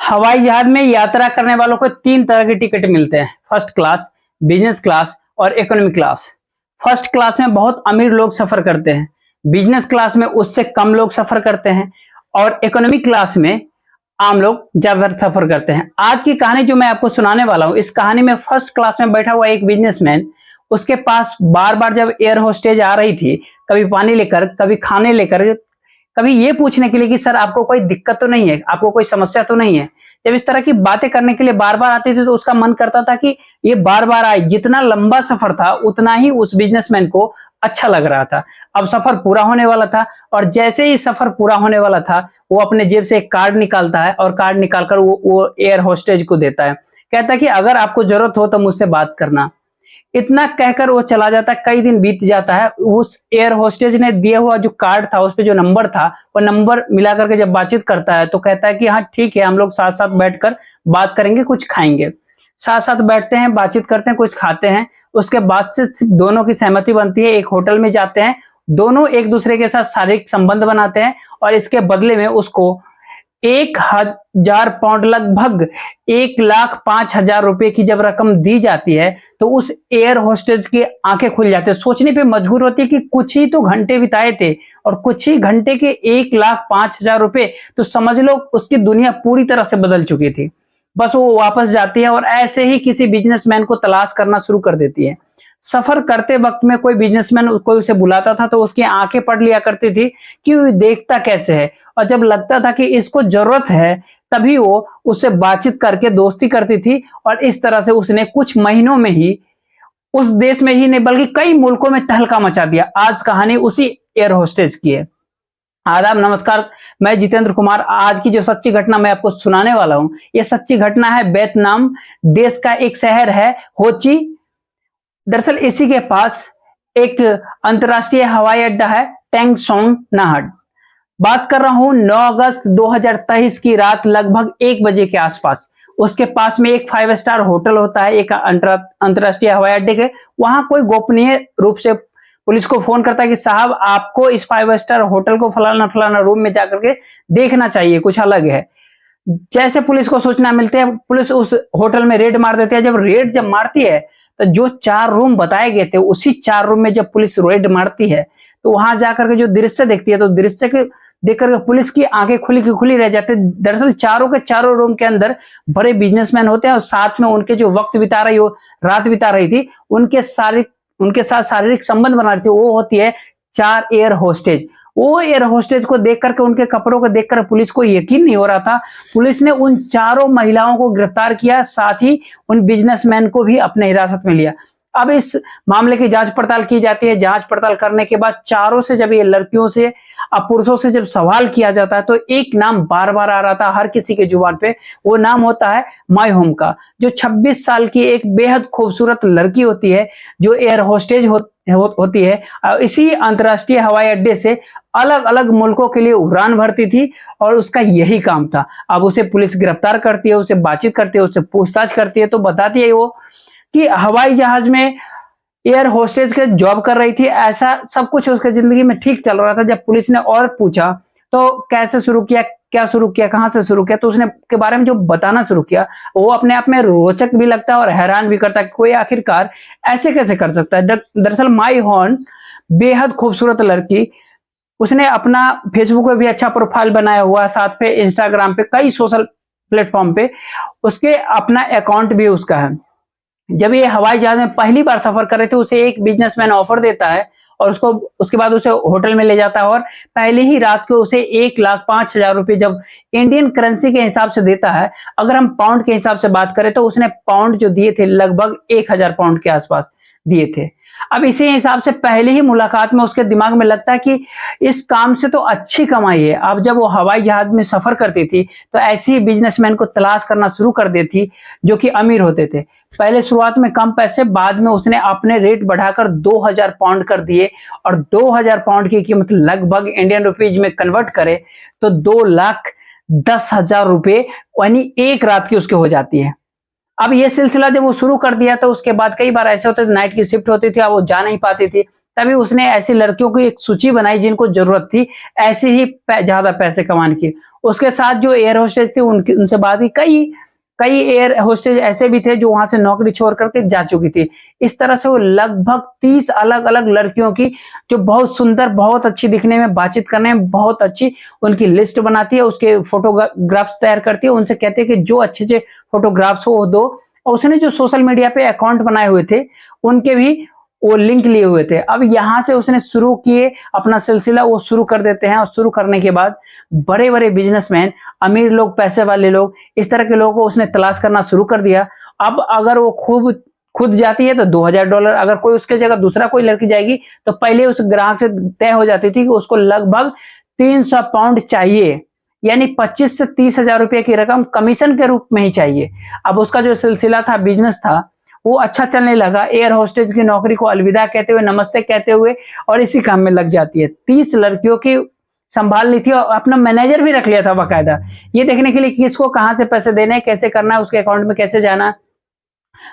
हवाई जहाज में यात्रा करने वालों को तीन तरह के टिकट मिलते हैं। फर्स्ट क्लास, बिजनेस क्लास और इकोनॉमी क्लास। फर्स्ट क्लास में बहुत अमीर लोग सफर करते हैं, बिजनेस क्लास में उससे कम लोग सफर करते हैं और इकोनॉमी क्लास में आम लोग ज्यादा सफर करते हैं। आज की कहानी जो मैं आपको सुनाने वाला हूं, इस कहानी में फर्स्ट क्लास में बैठा हुआ एक बिजनेसमैन, उसके पास बार बार जब एयर होस्टेज आ रही थी, कभी पानी लेकर, कभी खाने लेकर, कभी ये पूछने के लिए कि सर आपको कोई दिक्कत तो नहीं है, आपको कोई समस्या तो नहीं है, जब इस तरह की बातें करने के लिए बार बार आती थी तो उसका मन करता था कि ये बार बार आए। जितना लंबा सफर था उतना ही उस बिजनेसमैन को अच्छा लग रहा था। अब सफर पूरा होने वाला था और जैसे ही सफर पूरा होने वाला था, वो अपने जेब से एक कार्ड निकालता है और कार्ड निकालकर वो एयर होस्टेज को देता है। कहता है कि अगर आपको जरूरत हो तो मुझसे बात करना। इतना कहकर वो चला जाता है। कई दिन बीत जाता है। उस एयर होस्टेज ने दिया हुआ जो कार्ड था, उस पे जो नंबर था, वो नंबर मिला करके जब बातचीत करता है तो कहता है कि हाँ ठीक है, हम लोग साथ साथ बैठकर बात करेंगे, कुछ खाएंगे। साथ साथ बैठते हैं, बातचीत करते हैं, कुछ खाते हैं। उसके बाद से दोनों की सहमति बनती है, एक होटल में जाते हैं। दोनों एक दूसरे के साथ शारीरिक संबंध बनाते हैं और इसके बदले में उसको 1,000 पाउंड, लगभग 1,05,000 रुपए की जब रकम दी जाती है तो उस एयर होस्टेज की आंखें खुल जाती है। सोचने पे मजबूर होती है कि कुछ ही तो घंटे बिताए थे और कुछ ही घंटे के 1,05,000 रुपए, तो समझ लो उसकी दुनिया पूरी तरह से बदल चुकी थी। बस वो वापस जाती है और ऐसे ही किसी बिजनेसमैन को तलाश करना शुरू कर देती है। सफर करते वक्त में कोई बिजनेसमैन कोई उसे बुलाता था तो उसकी आंखें पढ़ लिया करती थी कि वो देखता कैसे है, और जब लगता था कि इसको जरूरत है तभी वो उससे बातचीत करके दोस्ती करती थी। और इस तरह से उसने कुछ महीनों में ही उस देश में ही नहीं बल्कि कई मुल्कों में तहलका मचा दिया। आज कहानी उसी एयर होस्टेज की है। आदाब, नमस्कार। मैं जितेंद्र कुमार। आज की जो सच्ची घटना मैं आपको सुनाने वाला हूं, यह सच्ची घटना है वियतनाम देश का एक शहर है होची। दरअसल इसी के पास एक अंतरराष्ट्रीय हवाई अड्डा है, टैंग सोंग नाहट। बात कर रहा हूं 9 अगस्त 2023 की रात लगभग 1 बजे के आसपास। उसके पास में एक 5 स्टार होटल होता है, एक अंतरराष्ट्रीय हवाई अड्डे के। वहां कोई गोपनीय रूप से पुलिस को फोन करता है कि साहब आपको इस 5 स्टार होटल को फलाना फलाना रूम में जाकर के देखना चाहिए, कुछ अलग है। जैसे पुलिस को सूचना मिलती है, पुलिस उस होटल में रेड मार देती है। जब रेड मारती है तो जो 4 रूम बताए गए थे, उसी 4 रूम में जब पुलिस रेड मारती है तो वहां जाकर के जो दृश्य देखती है, तो दृश्य के देखकर पुलिस की आंखें खुली की खुली रह जाती है। दरअसल चारों के चारों रूम के अंदर बड़े बिजनेसमैन होते हैं और साथ में उनके जो वक्त बिता रही हो, रात बिता रही थी, उनके साथ शारीरिक संबंध बना रही थी, वो होती है 4 एयर होस्टेज। वो एयर होस्टेज को देख करके, उनके कपड़ों को देखकर पुलिस को यकीन नहीं हो रहा था। पुलिस ने उन चारों महिलाओं को गिरफ्तार किया, साथ ही उन बिजनेसमैन को भी अपने हिरासत में लिया। अब इस मामले की जांच पड़ताल की जाती है। जांच पड़ताल करने के बाद चारों से जब ये लड़कियों से अब पुरुषों से जब सवाल किया जाता है तो एक नाम बार बार आ रहा था हर किसी के जुबान पे। वो नाम होता है माई होम का, जो 26 साल की एक बेहद खूबसूरत लड़की होती है, जो एयर होस्टेज होती है। इसी अंतरराष्ट्रीय हवाई अड्डे से अलग अलग मुल्कों के लिए उड़ान भरती थी और उसका यही काम था। अब उसे पुलिस गिरफ्तार करती है, उससे बातचीत करती है, उससे पूछताछ करती है तो बताती है वो कि हवाई जहाज में एयर होस्टेज के जॉब कर रही थी। ऐसा सब कुछ उसके जिंदगी में ठीक चल रहा था। जब पुलिस ने और पूछा तो कैसे शुरू किया, क्या शुरू किया, कहां से शुरू किया, तो उसने के बारे में जो बताना शुरू किया वो अपने आप में रोचक भी लगता है और हैरान भी करता है कि कोई आखिरकार ऐसे कैसे कर सकता है। दरअसल माई हॉर्न बेहद खूबसूरत लड़की, उसने अपना फेसबुक पे भी अच्छा प्रोफाइल बनाया हुआ, साथ पे इंस्टाग्राम पे, कई सोशल प्लेटफॉर्म पे उसके अपना अकाउंट भी उसका है। जब ये हवाई जहाज में पहली बार सफर कर रहे थे, उसे एक बिजनेसमैन ऑफर देता है और उसके बाद उसे होटल में ले जाता है और पहले ही रात को उसे 1,05,000 रुपए जब इंडियन करेंसी के हिसाब से देता है। अगर हम पाउंड के हिसाब से बात करें तो उसने पाउंड जो दिए थे लगभग 1,000 पाउंड के आसपास दिए थे। अब इसी हिसाब से पहले ही मुलाकात में उसके दिमाग में लगता है कि इस काम से तो अच्छी कमाई है। अब जब वो हवाई जहाज में सफर करती थी तो ऐसे ही बिजनेसमैन को तलाश करना शुरू कर देती जो कि अमीर होते थे। पहले शुरुआत में कम पैसे, बाद में उसने अपने रेट बढ़ाकर 2,000 पाउंड कर दिए और 2,000 पाउंड की कीमत लगभग इंडियन रुपीज में कन्वर्ट करे तो 2,10,000 रुपए यानी एक रात की उसके हो जाती है। अब ये सिलसिला जब वो शुरू कर दिया तो उसके बाद कई बार ऐसे होते थे, नाइट की शिफ्ट होती थी, अब वो जा नहीं पाती थी, तभी उसने ऐसी लड़कियों की एक सूची बनाई जिनको जरूरत थी ऐसे ही ज्यादा पैसे कमाने की। उसके साथ जो एयर होस्टेज थी उनसे बात की, कई कई एयर होस्टेज ऐसे भी थे जो वहां से नौकरी छोड़ करके जा चुकी थी। इस तरह से वो लगभग 30 अलग अलग लड़कियों की, जो बहुत सुंदर, बहुत अच्छी दिखने में, बातचीत करने में बहुत अच्छी, उनकी लिस्ट बनाती है, उसके फोटोग्राफ्स तैयार करती है, उनसे कहती है कि जो अच्छे अच्छे फोटोग्राफ्स हो वो दो। और उसने जो सोशल मीडिया पे अकाउंट बनाए हुए थे उनके भी वो लिंक लिए हुए थे। अब यहां से उसने शुरू किए अपना सिलसिला, वो शुरू कर देते हैं, और शुरू करने के बाद बड़े बड़े बिजनेसमैन, अमीर लोग, पैसे वाले लोग, इस तरह के लोगों को उसने तलाश करना शुरू कर दिया। अब अगर वो खुद जाती है तो $2000, अगर कोई उसके जगह दूसरा कोई लड़की जाएगी तो पहले उस ग्राहक से तय हो जाती थी कि उसको लगभग 300 पाउंड चाहिए, यानी 25 से 30 हजार रुपए की रकम कमीशन के रूप में ही चाहिए। अब उसका जो सिलसिला था, बिजनेस था, वो अच्छा चलने लगा। एयर होस्टेज की नौकरी को अलविदा कहते हुए, नमस्ते कहते हुए, और इसी काम में लग जाती है। 30 लड़कियों की संभाल ली थी और अपना मैनेजर भी रख लिया था बाकायदा, ये देखने के लिए कि किसको कहां से पैसे देने, कैसे करना है, उसके अकाउंट में कैसे जाना।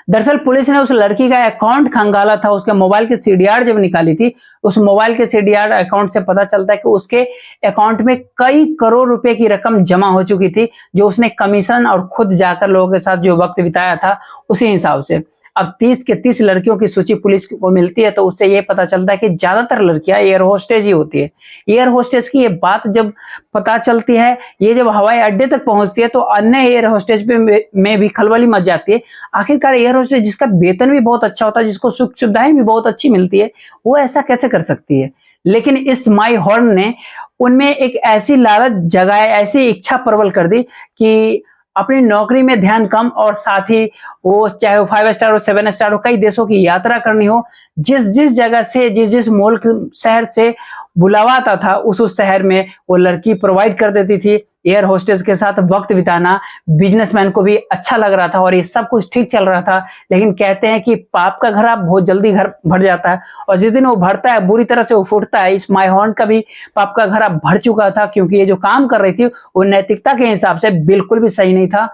दरअसल पुलिस ने उस लड़की का अकाउंट खंगाला था, उसके मोबाइल की सीडीआर जब निकाली थी, उस मोबाइल के सीडीआर अकाउंट से पता चलता है कि उसके अकाउंट में कई करोड़ रुपए की रकम जमा हो चुकी थी, जो उसने कमीशन और खुद जाकर लोगों के साथ जो वक्त बिताया था उसी हिसाब से। अब 30 के 30 लड़कियों की सूची पुलिस को मिलती है, तो उससे ये पता चलता है कि ज्यादातर लड़कियां एयर होस्टेज ही होती है। एयर होस्टेज की ये बात जब पता चलती है, ये जब हवाई अड्डे तक पहुंचती है, तो अन्य एयर होस्टेज में भी खलबली मच जाती है। आखिरकार एयर होस्टेज जिसका वेतन भी बहुत अच्छा होता है, जिसको सुख सुविधाएं भी बहुत अच्छी मिलती है, वो ऐसा कैसे कर सकती है? लेकिन इस माई हॉर्न ने उनमें एक ऐसी लालच जगाए, ऐसी इच्छा प्रबल कर दी कि अपनी नौकरी में ध्यान कम, और साथ ही वो चाहे वो 5 स्टार हो, 7 स्टार हो, कई देशों की यात्रा करनी हो, जिस जिस जगह से, जिस जिस मुल्क, शहर से बुलावा आता था, उस शहर में वो लड़की प्रोवाइड कर देती थी। एयर होस्टेस के साथ वक्त बिताना बिजनेसमैन को भी अच्छा लग रहा था और ये सब कुछ ठीक चल रहा था। लेकिन कहते हैं कि पाप का घड़ा बहुत जल्दी घर भर जाता है, और जिस दिन वो भरता है बुरी तरह से वो फूटता है। इस माई हॉर्न का भी पाप का घड़ा भर चुका था, क्योंकि ये जो काम कर रही थी वो नैतिकता के हिसाब से बिल्कुल भी सही नहीं था।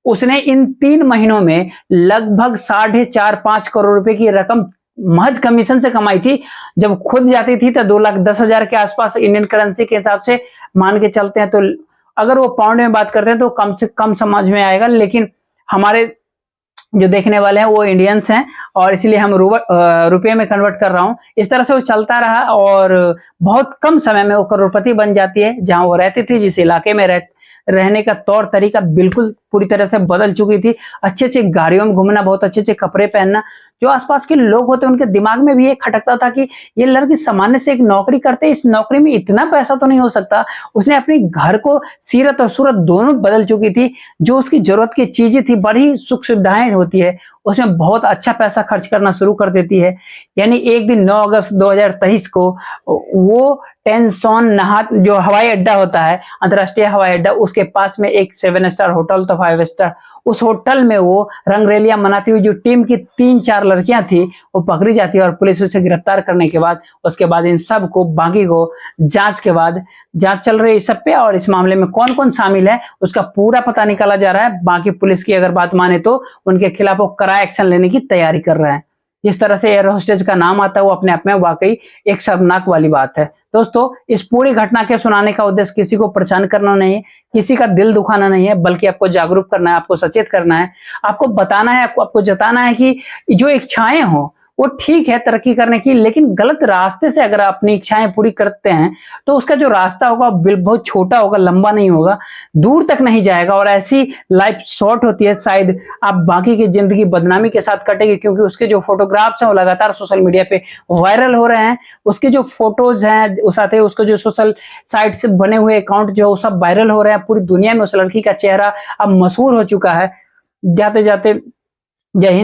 उसने इन 3 महीनों में लगभग 4.5-5 करोड़ रुपए की रकम महज कमीशन से कमाई थी। जब खुद जाती थी तो 2,10,000 के आसपास इंडियन करेंसी के हिसाब से मान के चलते हैं, तो अगर वो पाउंड में बात करते हैं तो कम से कम समझ में आएगा। लेकिन हमारे जो देखने वाले हैं वो इंडियंस हैं, और इसलिए हम रुपये में कन्वर्ट कर रहा हूं। इस तरह से वो चलता रहा और बहुत कम समय में वो करोड़पति बन जाती है। जहां वो रहती थी, जिस इलाके में रहने का तौर तरीका बिल्कुल पूरी तरह से बदल चुकी थी। अच्छे अच्छे गाड़ियों में घूमना, बहुत अच्छे अच्छे कपड़े पहनना, जो आसपास के लोग होते उनके दिमाग में भी ये खटकता था कि ये लड़की सामान्य से एक नौकरी करते, इस नौकरी में इतना पैसा तो नहीं हो सकता। उसने अपने घर को सीरत और सूरत दोनों बदल चुकी थी। जो उसकी जरूरत की चीजें थी, बड़ी सुख सुविधाएं होती है, उसमें बहुत अच्छा पैसा खर्च करना शुरू कर देती है। यानी एक दिन 9 अगस्त 2023 को वो टेंसोन नहात, जो हवाई अड्डा होता है, अंतरराष्ट्रीय हवाई अड्डा, उसके पास में एक 7 स्टार होटल तो 5 स्टार, उस होटल में वो रंगरेलियां मनाती हुई जो टीम की 3-4 लड़कियां थी वो पकड़ी जाती है, और पुलिस उसे गिरफ्तार करने के बाद उसके बाद इन सब को, बाकी को जांच के बाद, जांच चल रही है इस सब पे, और इस मामले में कौन कौन शामिल है उसका पूरा पता निकाला जा रहा है। बाकी पुलिस की अगर बात माने तो उनके खिलाफ वो कड़ा एक्शन लेने की तैयारी कर रहा है। जिस तरह से एयर होस्टेज का नाम आता है वो अपने आप में वाकई एक शर्मनाक वाली बात है। दोस्तों, इस पूरी घटना के सुनाने का उद्देश्य किसी को परेशान करना नहीं है, किसी का दिल दुखाना नहीं है, बल्कि आपको जागरूक करना है, आपको सचेत करना है, आपको बताना है, आपको जताना है कि जो इच्छाएं हो वो ठीक है तरक्की करने की, लेकिन गलत रास्ते से अगर अपनी इच्छाएं पूरी करते हैं तो उसका जो रास्ता होगा बहुत छोटा होगा, लंबा नहीं होगा, दूर तक नहीं जाएगा, और ऐसी लाइफ शॉर्ट होती है, शायद आप बाकी की जिंदगी बदनामी के साथ कटेगी। क्योंकि उसके जो फोटोग्राफ्स हैं वो लगातार सोशल मीडिया पे वायरल हो रहे हैं, उसके जो फोटोज हैं, उस साथ ही उसके जो सोशल साइट से बने हुए अकाउंट जो सब वायरल हो रहे हैं, पूरी दुनिया में उस लड़की का चेहरा अब मशहूर हो चुका है। जाते जाते जय हिंद।